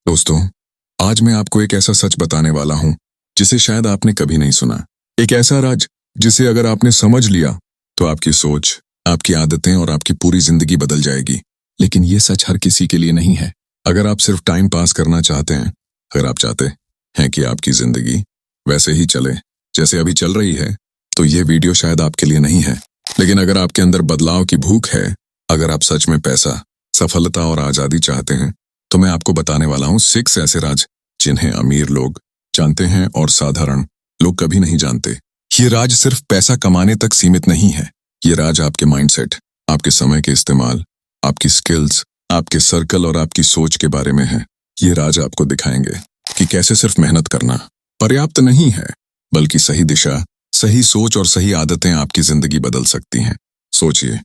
दोस्तों, आज मैं आपको एक ऐसा सच बताने वाला हूं जिसे शायद आपने कभी नहीं सुना। एक ऐसा राज जिसे अगर आपने समझ लिया तो आपकी सोच, आपकी आदतें और आपकी पूरी जिंदगी बदल जाएगी। लेकिन ये सच हर किसी के लिए नहीं है। अगर आप सिर्फ टाइम पास करना चाहते हैं, अगर आप चाहते हैं कि आपकी जिंदगी वैसे ही चले जैसे अभी चल रही है, तो ये वीडियो शायद आपके लिए नहीं है। लेकिन अगर आपके अंदर बदलाव की भूख है, अगर आप सच में पैसा, सफलता और आजादी चाहते हैं, तो मैं आपको बताने वाला हूं 6 ऐसे राज जिन्हें अमीर लोग जानते हैं और साधारण लोग कभी नहीं जानते। ये राज सिर्फ पैसा कमाने तक सीमित नहीं है। ये राज आपके माइंडसेट, आपके समय के इस्तेमाल, आपकी स्किल्स, आपके सर्कल और आपकी सोच के बारे में है। ये राज आपको दिखाएंगे कि कैसे सिर्फ मेहनत करना पर्याप्त नहीं है, बल्कि सही दिशा, सही सोच और सही आदतें आपकी जिंदगी बदल सकती हैं। सोचिए,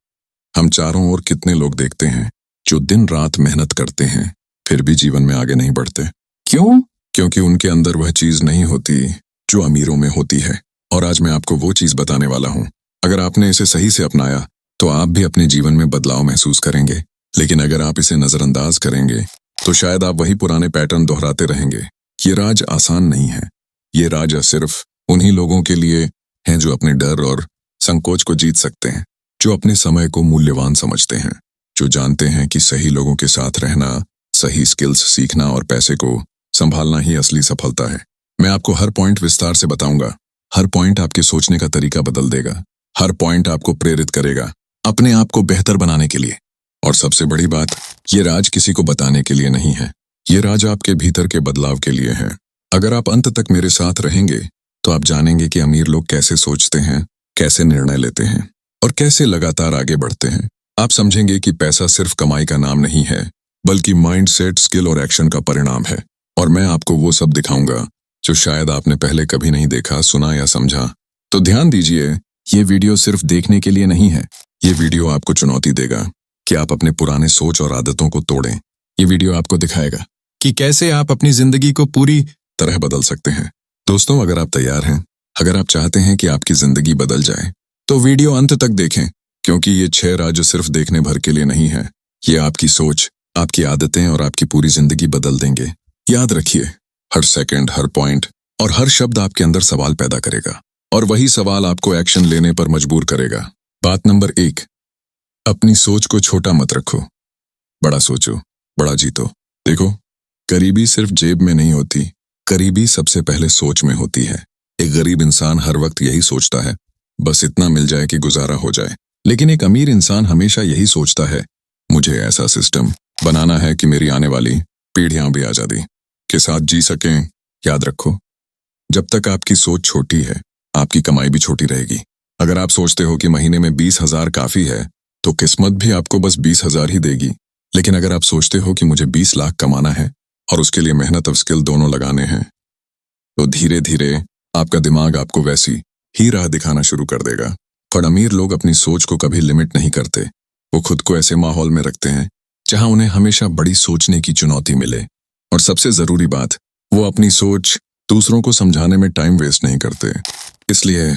हम चारों ओर कितने लोग देखते हैं जो दिन रात मेहनत करते हैं, फिर भी जीवन में आगे नहीं बढ़ते। क्यों? क्योंकि उनके अंदर वह चीज नहीं होती जो अमीरों में होती है। और आज मैं आपको वो चीज बताने वाला हूं। अगर आपने इसे सही से अपनाया तो आप भी अपने जीवन में बदलाव महसूस करेंगे। लेकिन अगर आप इसे नजरअंदाज करेंगे तो शायद आप वही पुराने पैटर्न दोहराते रहेंगे। ये राज आसान नहीं है। ये राज सिर्फ उन्हीं लोगों के लिए है जो अपने डर और संकोच को जीत सकते हैं, जो अपने समय को मूल्यवान समझते हैं, जो जानते हैं कि सही लोगों के साथ रहना, सही स्किल्स सीखना और पैसे को संभालना ही असली सफलता है। मैं आपको हर पॉइंट विस्तार से बताऊंगा। हर पॉइंट आपके सोचने का तरीका बदल देगा। हर पॉइंट आपको प्रेरित करेगा अपने आप को बेहतर बनाने के लिए। और सबसे बड़ी बात, ये राज किसी को बताने के लिए नहीं है। ये राज आपके भीतर के बदलाव के लिए है। अगर आप अंत तक मेरे साथ रहेंगे तो आप जानेंगे कि अमीर लोग कैसे सोचते हैं, कैसे निर्णय लेते हैं और कैसे लगातार आगे बढ़ते हैं। आप समझेंगे कि पैसा सिर्फ कमाई का नाम नहीं है, बल्कि माइंडसेट, स्किल और एक्शन का परिणाम है। और मैं आपको वो सब दिखाऊंगा जो शायद आपने पहले कभी नहीं देखा, सुना या समझा। तो ध्यान दीजिए, ये वीडियो सिर्फ देखने के लिए नहीं है। ये वीडियो आपको चुनौती देगा कि आप अपने पुराने सोच और आदतों को तोड़ें। ये वीडियो आपको दिखाएगा कि कैसे आप अपनी जिंदगी को पूरी तरह बदल सकते हैं। दोस्तों, अगर आप तैयार हैं, अगर आप चाहते हैं कि आपकी जिंदगी बदल जाए, तो वीडियो अंत तक देखें, क्योंकि ये 6 राज सिर्फ देखने भर के लिए नहीं है। ये आपकी सोच, आपकी आदतें और आपकी पूरी जिंदगी बदल देंगे। याद रखिए, हर सेकंड, हर पॉइंट और हर शब्द आपके अंदर सवाल पैदा करेगा, और वही सवाल आपको एक्शन लेने पर मजबूर करेगा। बात नंबर 1, अपनी सोच को छोटा मत रखो, बड़ा सोचो, बड़ा जीतो। देखो, गरीबी सिर्फ जेब में नहीं होती, गरीबी सबसे पहले सोच में होती है। एक गरीब इंसान हर वक्त यही सोचता है, बस इतना मिल जाए कि गुजारा हो जाए। लेकिन एक अमीर इंसान हमेशा यही सोचता है, मुझे ऐसा सिस्टम बनाना है कि मेरी आने वाली पीढ़ियां भी आजादी के साथ जी सकें। याद रखो, जब तक आपकी सोच छोटी है, आपकी कमाई भी छोटी रहेगी। अगर आप सोचते हो कि महीने में 20,000 काफी है, तो किस्मत भी आपको बस 20,000 ही देगी। लेकिन अगर आप सोचते हो कि मुझे 20 लाख कमाना है और उसके लिए मेहनत और स्किल दोनों लगाने हैं, तो धीरे धीरे आपका दिमाग आपको वैसी ही राह दिखाना शुरू कर देगा। पर अमीर लोग अपनी सोच को कभी लिमिट नहीं करते। वो खुद को ऐसे माहौल में रखते हैं जहां उन्हें हमेशा बड़ी सोचने की चुनौती मिले। और सबसे जरूरी बात, वो अपनी सोच दूसरों को समझाने में टाइम वेस्ट नहीं करते। इसलिए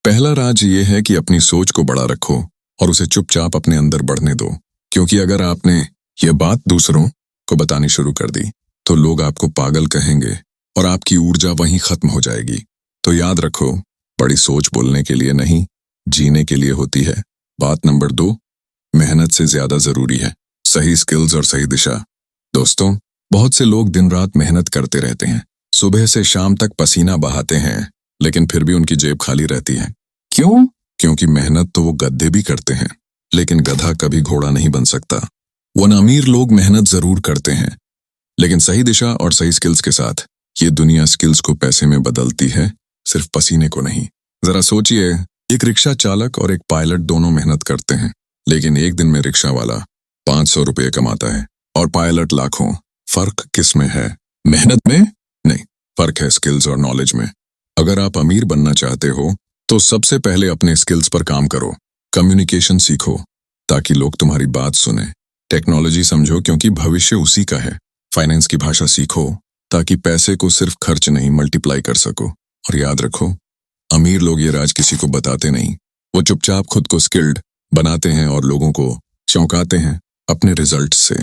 पहला राज ये है कि अपनी सोच को बड़ा रखो और उसे चुपचाप अपने अंदर बढ़ने दो। क्योंकि अगर आपने ये बात दूसरों को बतानी शुरू कर दी, तो लोग आपको पागल कहेंगे और आपकी ऊर्जा वहीं खत्म हो जाएगी। तो याद रखो, बड़ी सोच बोलने के लिए नहीं, जीने के लिए होती है। बात नंबर 2, मेहनत से ज्यादा जरूरी है सही स्किल्स और सही दिशा। दोस्तों, बहुत से लोग दिन रात मेहनत करते रहते हैं, सुबह से शाम तक पसीना बहाते हैं, लेकिन फिर भी उनकी जेब खाली रहती है। क्यों? क्योंकि मेहनत तो वो गधे भी करते हैं, लेकिन गधा कभी घोड़ा नहीं बन सकता। वो अमीर लोग मेहनत जरूर करते हैं, लेकिन सही दिशा और सही स्किल्स के साथ। ये दुनिया स्किल्स को पैसे में बदलती है, सिर्फ पसीने को नहीं। जरा सोचिए, एक रिक्शा चालक और एक पायलट दोनों मेहनत करते हैं, लेकिन एक दिन में रिक्शा वाला 500 रुपये कमाता है और पायलट लाखों। फर्क किस में है? मेहनत में नहीं, फर्क है स्किल्स और नॉलेज में। अगर आप अमीर बनना चाहते हो, तो सबसे पहले अपने स्किल्स पर काम करो। कम्युनिकेशन सीखो ताकि लोग तुम्हारी बात सुने। टेक्नोलॉजी समझो क्योंकि भविष्य उसी का है। फाइनेंस की भाषा सीखो ताकि पैसे को सिर्फ खर्च नहीं, मल्टीप्लाई कर सको। और याद रखो, अमीर लोग ये राज किसी को बताते नहीं। वो चुपचाप खुद को स्किल्ड बनाते हैं और लोगों को चौंकाते हैं अपने रिजल्ट से।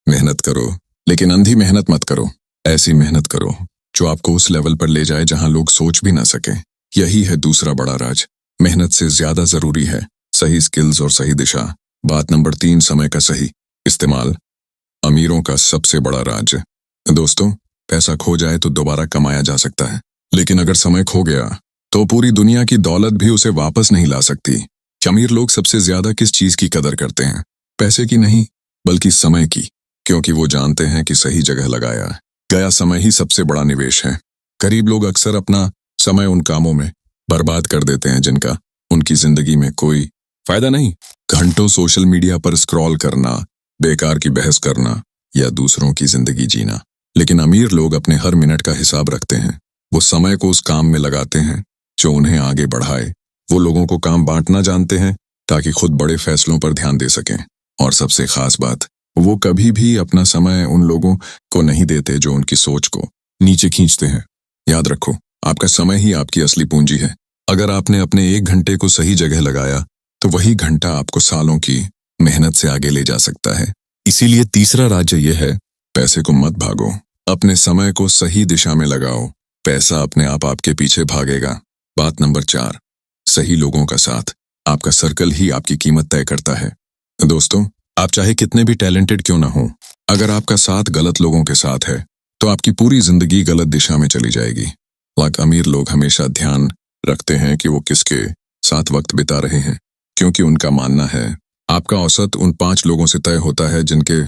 मेहनत करो, लेकिन अंधी मेहनत मत करो। ऐसी मेहनत करो जो आपको उस लेवल पर ले जाए जहां लोग सोच भी ना सकें। यही है दूसरा बड़ा राज। मेहनत से ज्यादा जरूरी है सही स्किल्स और सही दिशा। बात नंबर 3, समय का सही इस्तेमाल। अमीरों का सबसे बड़ा राज। दोस्तों, पैसा खो जाए तो दोबारा कमाया जा सकता है, लेकिन अगर समय खो गया तो पूरी दुनिया की दौलत भी उसे वापस नहीं ला सकती। अमीर लोग सबसे ज्यादा किस चीज की कदर करते हैं? पैसे की नहीं, बल्कि समय की, क्योंकि वो जानते हैं कि सही जगह लगाया गया समय ही सबसे बड़ा निवेश है। गरीब लोग अक्सर अपना समय उन कामों में बर्बाद कर देते हैं जिनका उनकी जिंदगी में कोई फायदा नहीं। घंटों सोशल मीडिया पर स्क्रॉल करना, बेकार की बहस करना या दूसरों की जिंदगी जीना। लेकिन अमीर लोग अपने हर मिनट का हिसाब रखते हैं। वो समय को उस काम में लगाते हैं जो उन्हें आगे बढ़ाए। वो लोगों को काम बांटना जानते हैं ताकि खुद बड़े फैसलों पर ध्यान दे सकें। और सबसे खास बात, वो कभी भी अपना समय उन लोगों को नहीं देते जो उनकी सोच को नीचे खींचते हैं। याद रखो, आपका समय ही आपकी असली पूंजी है। अगर आपने अपने 1 घंटे को सही जगह लगाया तो वही घंटा आपको सालों की मेहनत से आगे ले जा सकता है। इसीलिए तीसरा राज्य यह है, पैसे को मत भागो, अपने समय को सही दिशा में लगाओ। पैसा अपने आप आपके पीछे भागेगा। बात नंबर 4, सही लोगों का साथ। आपका सर्कल ही आपकी कीमत तय करता है। दोस्तों, आप चाहे कितने भी टैलेंटेड क्यों ना हो, अगर आपका साथ गलत लोगों के साथ है तो आपकी पूरी जिंदगी गलत दिशा में चली जाएगी। अमीर लोग हमेशा ध्यान रखते हैं कि वो किसके साथ वक्त बिता रहे हैं, क्योंकि उनका मानना है आपका औसत उन 5 लोगों से तय होता है जिनके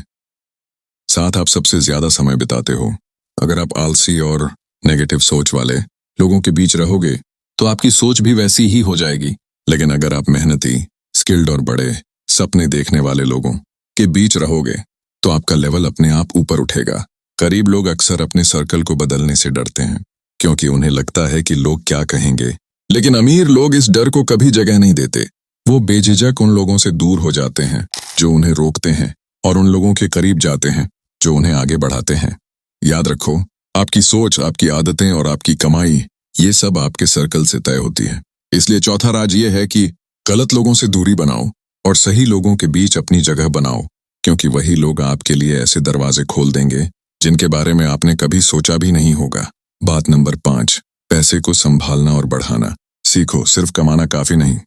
साथ आप सबसे ज्यादा समय बिताते हो। अगर आप आलसी और नेगेटिव सोच वाले लोगों के बीच रहोगे तो आपकी सोच भी वैसी ही हो जाएगी। लेकिन अगर आप मेहनती, स्किल्ड और बड़े सपने देखने वाले लोगों के बीच रहोगे तो आपका लेवल अपने आप ऊपर उठेगा। गरीब लोग अक्सर अपने सर्कल को बदलने से डरते हैं क्योंकि उन्हें लगता है कि लोग क्या कहेंगे। लेकिन अमीर लोग इस डर को कभी जगह नहीं देते। वो बेझिझक उन लोगों से दूर हो जाते हैं जो उन्हें रोकते हैं और उन लोगों के करीब जाते हैं जो उन्हें आगे बढ़ाते हैं। याद रखो, आपकी सोच, आपकी आदतें और आपकी कमाई, ये सब आपके सर्कल से तय होती है। इसलिए चौथा राज ये है कि गलत लोगों से दूरी बनाओ और सही लोगों के बीच अपनी जगह बनाओ, क्योंकि वही लोग आपके लिए ऐसे दरवाजे खोल देंगे जिनके बारे में आपने कभी सोचा भी नहीं होगा। बात नंबर 5, पैसे को संभालना और बढ़ाना सीखो। सिर्फ कमाना काफी नहीं।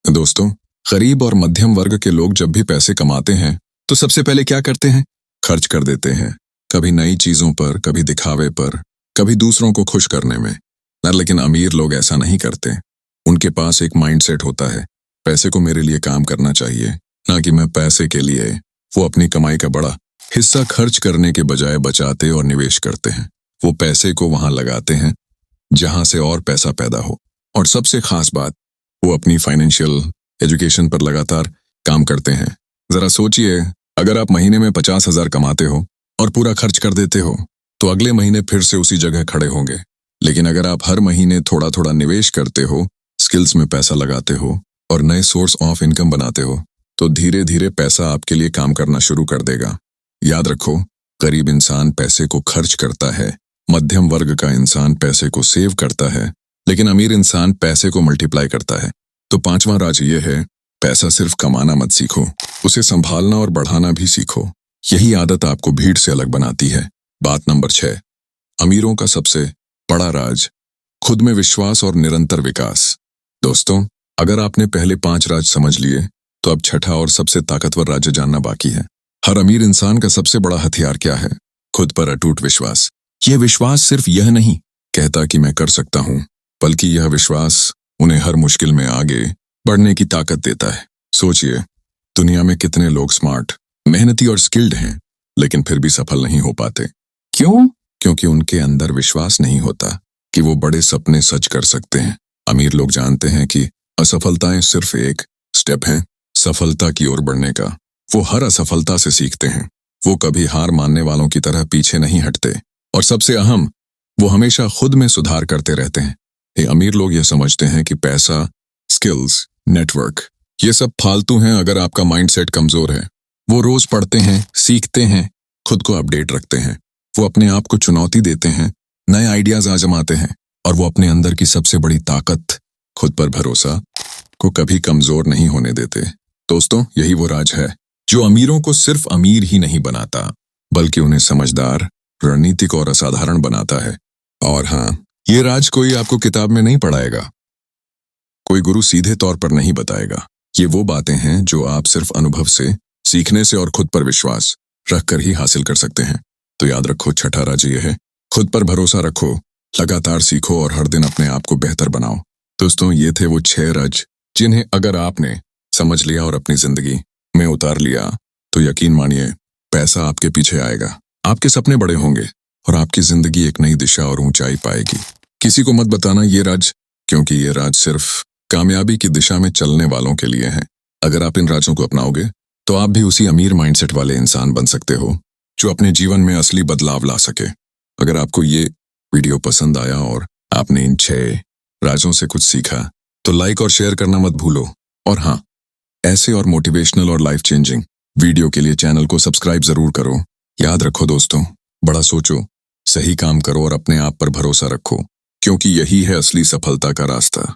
दोस्तों, गरीब और मध्यम वर्ग के लोग जब भी पैसे कमाते हैं तो सबसे पहले क्या करते हैं? खर्च कर देते हैं। कभी नई चीजों पर, कभी दिखावे पर, कभी दूसरों को खुश करने में। लेकिन अमीर लोग ऐसा नहीं करते। उनके पास एक माइंडसेट होता है, पैसे को मेरे लिए काम करना चाहिए, ना कि मैं पैसे के लिए। वो अपनी कमाई का बड़ा हिस्सा खर्च करने के बजाय बचाते और निवेश करते हैं। वो पैसे को वहां लगाते हैं जहां से और पैसा पैदा हो। और सबसे खास बात, वो अपनी फाइनेंशियल एजुकेशन पर लगातार काम करते हैं। जरा सोचिए, अगर आप महीने में 50,000 कमाते हो और पूरा खर्च कर देते हो तो अगले महीने फिर से उसी जगह खड़े होंगे। लेकिन अगर आप हर महीने थोड़ा थोड़ा निवेश करते हो, स्किल्स में पैसा लगाते हो और नए सोर्स ऑफ इनकम बनाते हो, तो धीरे धीरे पैसा आपके लिए काम करना शुरू कर देगा। याद रखो, गरीब इंसान पैसे को खर्च करता है, मध्यम वर्ग का इंसान पैसे को सेव करता है, लेकिन अमीर इंसान पैसे को मल्टीप्लाई करता है। तो 5वां राज ये है, पैसा सिर्फ कमाना मत सीखो, उसे संभालना और बढ़ाना भी सीखो। यही आदत आपको भीड़ से अलग बनाती है। बात नंबर 6, अमीरों का सबसे बड़ा राज, खुद में विश्वास और निरंतर विकास। दोस्तों, अगर आपने पहले 5 राज समझ लिए तो अब छठा और सबसे ताकतवर राज्य जानना बाकी है। हर अमीर इंसान का सबसे बड़ा हथियार क्या है? खुद पर अटूट विश्वास। यह विश्वास सिर्फ यह नहीं कहता कि मैं कर सकता हूं, बल्कि यह विश्वास उन्हें हर मुश्किल में आगे बढ़ने की ताकत देता है। सोचिए, दुनिया में कितने लोग स्मार्ट, मेहनती और स्किल्ड हैं, लेकिन फिर भी सफल नहीं हो पाते। क्यों? क्योंकि उनके अंदर विश्वास नहीं होता कि वो बड़े सपने सच कर सकते हैं। अमीर लोग जानते हैं कि असफलताएं सिर्फ एक स्टेप है सफलता की ओर बढ़ने का। वो हर असफलता से सीखते हैं। वो कभी हार मानने वालों की तरह पीछे नहीं हटते। और सबसे अहम, वो हमेशा खुद में सुधार करते रहते हैं। ये अमीर लोग ये समझते हैं कि पैसा, स्किल्स, नेटवर्क, ये सब फालतू हैं अगर आपका माइंडसेट कमजोर है। वो रोज पढ़ते हैं, सीखते हैं, खुद को अपडेट रखते हैं। वो अपने आप को चुनौती देते हैं, नए आइडियाज आजमाते हैं, और वो अपने अंदर की सबसे बड़ी ताकत, खुद पर भरोसा, को कभी कमजोर नहीं होने देते। दोस्तों, यही वो राज है जो अमीरों को सिर्फ अमीर ही नहीं बनाता, बल्कि उन्हें समझदार, रणनीतिक और असाधारण बनाता है। और हाँ, ये राज कोई आपको किताब में नहीं पढ़ाएगा, कोई गुरु सीधे तौर पर नहीं बताएगा। ये वो बातें हैं जो आप सिर्फ अनुभव से, सीखने से और खुद पर विश्वास रखकर ही हासिल कर सकते हैं। तो याद रखो, छठा राज ये है, खुद पर भरोसा रखो, लगातार सीखो और हर दिन अपने आप को बेहतर बनाओ। दोस्तों, ये थे वो 6 राज जिन्हें अगर आपने समझ लिया और अपनी जिंदगी में उतार लिया तो यकीन मानिए, पैसा आपके पीछे आएगा, आपके सपने बड़े होंगे और आपकी जिंदगी एक नई दिशा और ऊंचाई पाएगी। किसी को मत बताना ये राज, क्योंकि ये राज सिर्फ कामयाबी की दिशा में चलने वालों के लिए है। अगर आप इन राजों को अपनाओगे तो आप भी उसी अमीर माइंडसेट वाले इंसान बन सकते हो जो अपने जीवन में असली बदलाव ला सके। अगर आपको ये वीडियो पसंद आया और आपने इन 6 राजों से कुछ सीखा तो लाइक और शेयर करना मत भूलो। और हाँ, ऐसे और मोटिवेशनल और लाइफ चेंजिंग वीडियो के लिए चैनल को सब्सक्राइब जरूर करो। याद रखो दोस्तों, बड़ा सोचो, सही काम करो और अपने आप पर भरोसा रखो, क्योंकि यही है असली सफलता का रास्ता।